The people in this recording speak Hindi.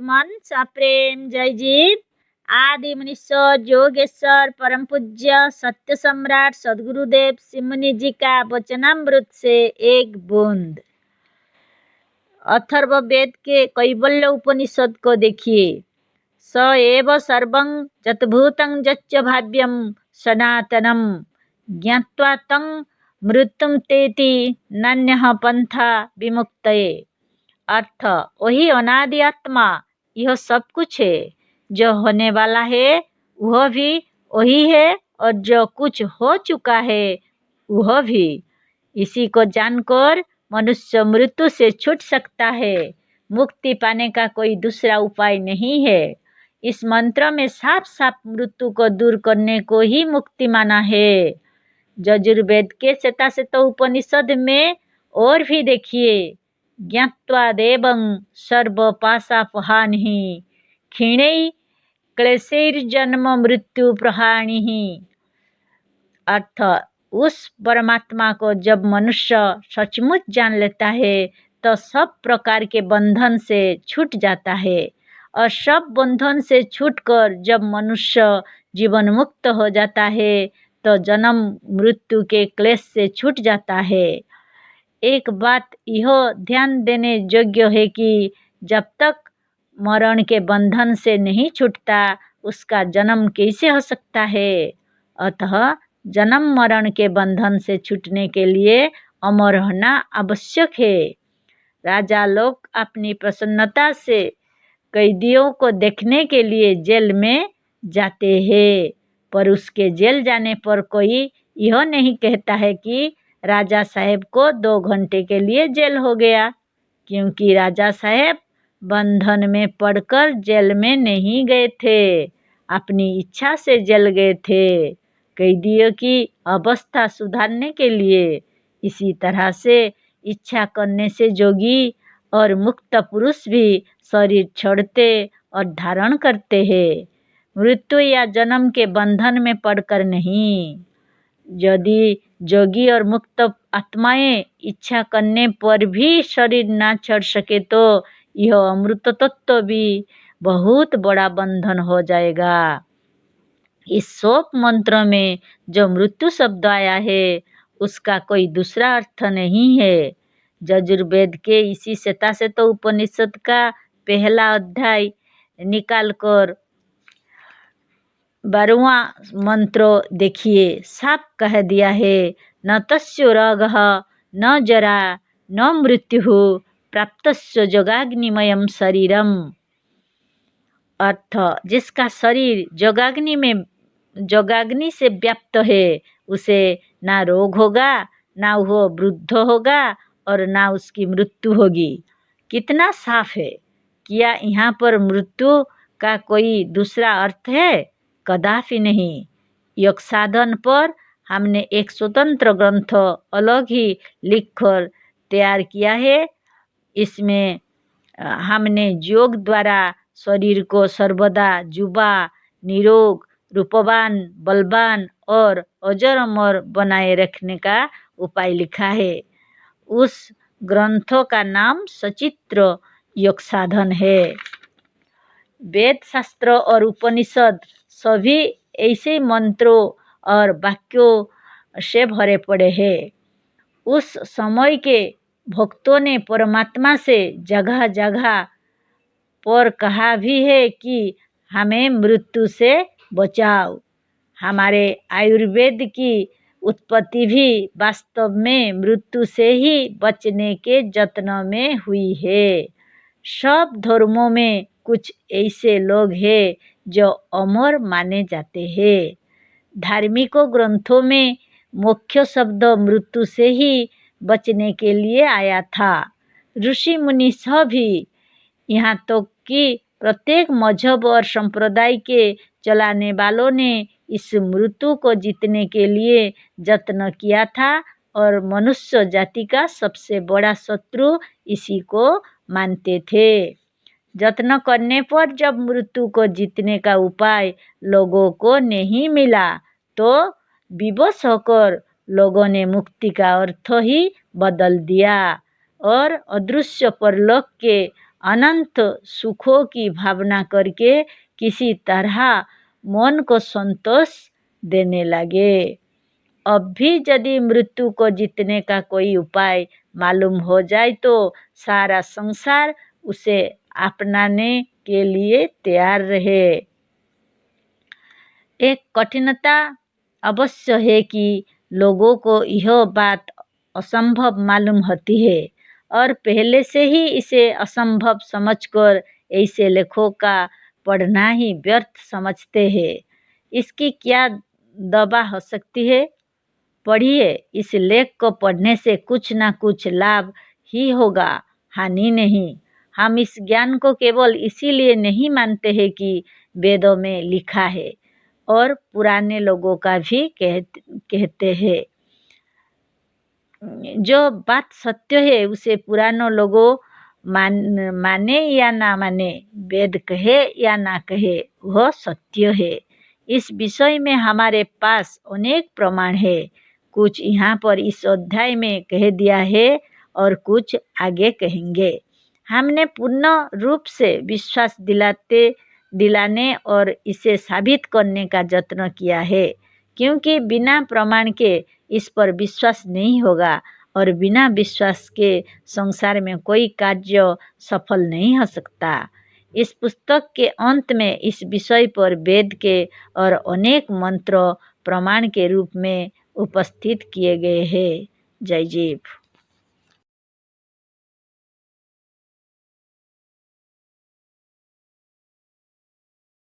आत्मन सप्रेम जयजीत आदि मनीश्वर योगेश्वर परम पूज्य सत्य सम्राट सदगुरुदेव सिमनी जी का वचनामृत से एक बूंद। अथर्ववेद के कैवल्य उपनिषद को देखिए। स एव सर्वं जतभूतं जच्च भाव्यं सनातनं ज्ञात्वा तं मृत्युम तेति नान्यः पंथा विमुक्तये। अर्थ, वही अनादि आत्मा यह सब कुछ है। जो होने वाला है वह भी वही है और जो कुछ हो चुका है वह भी। इसी को जानकर मनुष्य मृत्यु से छूट सकता है। मुक्ति पाने का कोई दूसरा उपाय नहीं है। इस मंत्र में साफ साफ मृत्यु को दूर करने को ही मुक्ति माना है। यजुर्वेद के शतशत उपनिषद में और भी देखिए। ज्ञात्वा देवं सर्वपाशापहानिः क्षीणैः क्लेशैर्जन्म मृत्यु प्रहाणिः। अर्थ, उस परमात्मा को जब मनुष्य सचमुच जान लेता है तो सब प्रकार के बंधन से छूट जाता है और सब बंधन से छूटकर जब मनुष्य जीवन मुक्त हो जाता है तो जन्म मृत्यु के क्लेश से छूट जाता है। एक बात यह ध्यान देने योग्य है कि जब तक मरण के बंधन से नहीं छूटता उसका जन्म कैसे हो सकता है। अतः जन्म मरण के बंधन से छूटने के लिए अमर होना आवश्यक है। राजा लोग अपनी प्रसन्नता से कैदियों को देखने के लिए जेल में जाते हैं, पर उसके जेल जाने पर कोई यह नहीं कहता है कि राजा साहेब को 2 घंटे के लिए जेल हो गया, क्योंकि राजा साहेब बंधन में पड़कर जेल में नहीं गए थे, अपनी इच्छा से जेल गए थे कैदियों की अवस्था सुधारने के लिए। इसी तरह से इच्छा करने से जोगी और मुक्त पुरुष भी शरीर छोड़ते और धारण करते हैं, मृत्यु या जन्म के बंधन में पड़कर नहीं। यदि जोगी और मुक्त आत्माएं इच्छा करने पर भी शरीर ना छोड़ सके तो यह अमृत तत्व भी बहुत बड़ा बंधन हो जाएगा। इस शोक मंत्र में जो मृत्यु शब्द आया है उसका कोई दूसरा अर्थ नहीं है। यजुर्वेद के इसी शतशत उपनिषद का पहला अध्याय निकालकर 12वां मंत्र देखिए। साफ कह दिया है, न तस्य रोगः न जरा न मृत्युः प्राप्तस्य जोगाग्निमयं शरीरम। अर्थ, जिसका शरीर जोगाग्नि से व्याप्त है उसे ना रोग होगा, ना वो वृद्ध होगा और ना उसकी मृत्यु होगी। कितना साफ है। क्या यहाँ पर मृत्यु का कोई दूसरा अर्थ है? कदापि नहीं। योग साधन पर हमने एक स्वतंत्र ग्रंथ अलग ही लिखकर तैयार किया है। इसमें हमने योग द्वारा शरीर को सर्वदा युवा, निरोग, रूपवान, बलवान और अजर अमर बनाए रखने का उपाय लिखा है। उस ग्रंथों का नाम सचित्र योग साधन है। वेद शास्त्र और उपनिषद सभी ऐसे मंत्रों और वाक्यों से भरे पड़े हैं। उस समय के भक्तों ने परमात्मा से जगह जगह पर कहा भी है कि हमें मृत्यु से बचाओ। हमारे आयुर्वेद की उत्पत्ति भी वास्तव में मृत्यु से ही बचने के यत्न में हुई है। सब धर्मों में कुछ ऐसे लोग हैं जो अमर माने जाते हैं। धार्मिक ग्रंथों में मुख्य शब्द मृत्यु से ही बचने के लिए आया था। ऋषि मुनि सभी, यहाँ तो कि प्रत्येक मजहब और संप्रदाय के चलाने वालों ने इस मृत्यु को जीतने के लिए यत्न किया था और मनुष्य जाति का सबसे बड़ा शत्रु इसी को मानते थे। यत्न करने पर जब मृत्यु को जीतने का उपाय लोगों को नहीं मिला तो विवश होकर लोगों ने मुक्ति का अर्थ ही बदल दिया और अदृश्य परलोक के अनंत सुखों की भावना करके किसी तरह मन को संतोष देने लगे। अब भी यदि मृत्यु को जीतने का कोई उपाय मालूम हो जाए तो सारा संसार उसे अपनाने के लिए तैयार रहे। एक कठिनता अवश्य है कि लोगों को यह बात असंभव मालूम होती है और पहले से ही इसे असंभव समझकर ऐसे लेखों का पढ़ना ही व्यर्थ समझते हैं। इसकी क्या दवा हो सकती है? पढ़िए, इस लेख को पढ़ने से कुछ ना कुछ लाभ ही होगा, हानि नहीं। हम इस ज्ञान को केवल इसीलिए नहीं मानते हैं कि वेदों में लिखा है और पुराने लोगों का भी कहते हैं। जो बात सत्य है उसे पुराने लोगों माने या ना माने, वेद कहे या ना कहे, वह सत्य है। इस विषय में हमारे पास अनेक प्रमाण है। कुछ यहाँ पर इस अध्याय में कह दिया है और कुछ आगे कहेंगे। हमने पूर्ण रूप से विश्वास दिलाने और इसे साबित करने का यत्न किया है, क्योंकि बिना प्रमाण के इस पर विश्वास नहीं होगा और बिना विश्वास के संसार में कोई कार्य सफल नहीं हो सकता। इस पुस्तक के अंत में इस विषय पर वेद के और अनेक मंत्र प्रमाण के रूप में उपस्थित किए गए हैं। जय जीव।